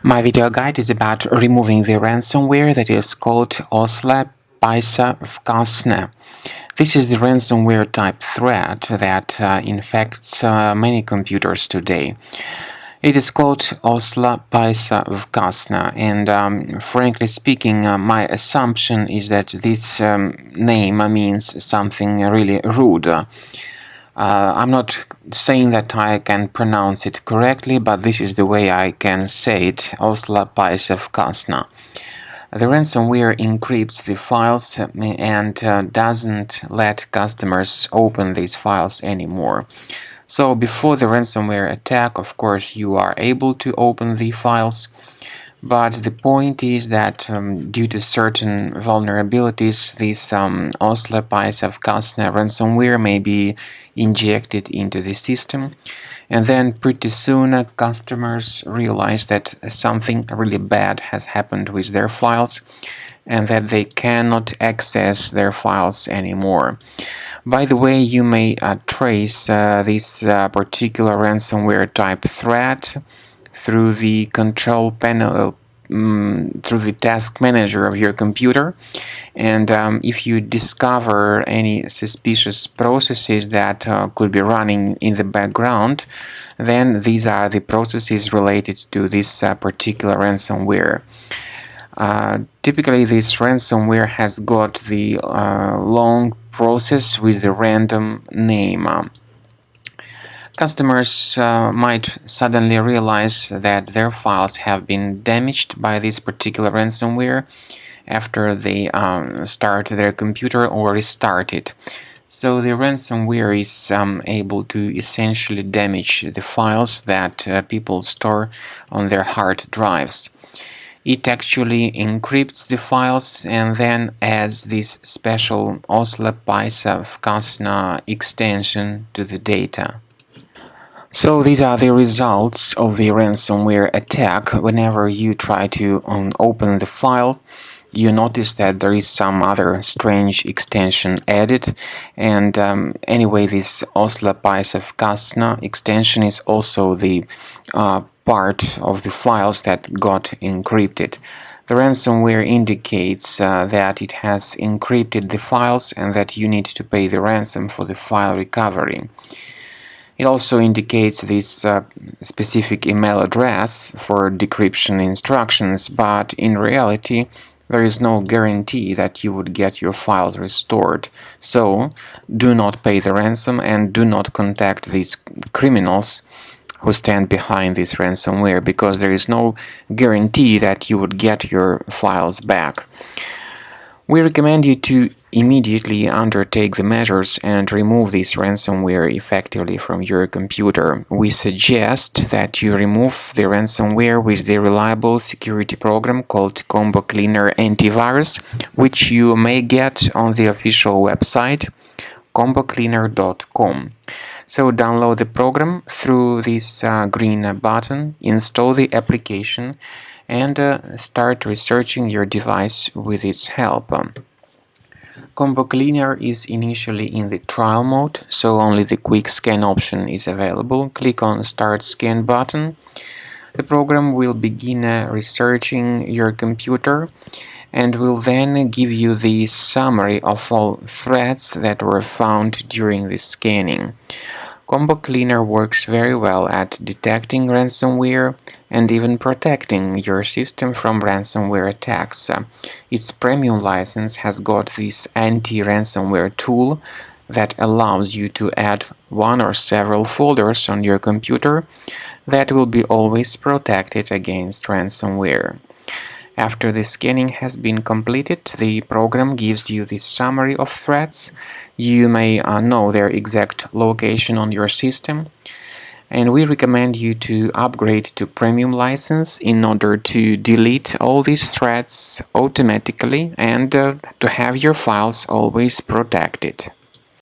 My video guide is about removing the ransomware that is called Oslapisavkusna. This is the ransomware type threat that infects many computers today. It is called Oslapisavkusna, and frankly speaking, my assumption is that this name means something really rude. I'm not saying that I can pronounce it correctly, but this is the way I can say it, Oslapisavkusna. The ransomware encrypts the files and doesn't let customers open these files anymore. So before the ransomware attack, of course, you are able to open the files. But the point is that due to certain vulnerabilities, this Oslapisavkusna ransomware may be injected into the system, and then pretty soon customers realize that something really bad has happened with their files and that they cannot access their files anymore. By the way, you may trace this particular ransomware type threat through the control panel, through the task manager of your computer, and if you discover any suspicious processes that could be running in the background, then these are the processes related to this particular ransomware. Typically, this ransomware has got the long process with the random name. Customers might suddenly realize that their files have been damaged by this particular ransomware after they start their computer or restart it. So the ransomware is able to essentially damage the files that people store on their hard drives. It actually encrypts the files and then adds this special Oslapisavkusna extension to the data. So these are the results of the ransomware attack. Whenever you try to open the file, you notice that there is some other strange extension added, and anyway, this Oslapisavkusna extension is also the part of the files that got encrypted. The ransomware indicates that it has encrypted the files and that you need to pay the ransom for the file recovery. It also indicates this specific email address for decryption instructions, but in reality, there is no guarantee that you would get your files restored. So, do not pay the ransom and do not contact these criminals who stand behind this ransomware, because there is no guarantee that you would get your files back. We recommend you to immediately undertake the measures and remove this ransomware effectively from your computer. We suggest that you remove the ransomware with the reliable security program called Combo Cleaner Antivirus, which you may get on the official website combocleaner.com. So download the program through this green button, install the application, and start researching your device with its help. Combo Cleaner is initially in the trial mode, so only the quick scan option is available. Click on Start Scan button. The program will begin researching your computer and will then give you the summary of all threats that were found during the scanning. Combo Cleaner works very well at detecting ransomware and even protecting your system from ransomware attacks. Its premium license has got this anti-ransomware tool that allows you to add one or several folders on your computer that will be always protected against ransomware. After the scanning has been completed, the program gives you the summary of threats. You may know their exact location on your system, and we recommend you to upgrade to premium license in order to delete all these threats automatically and to have your files always protected.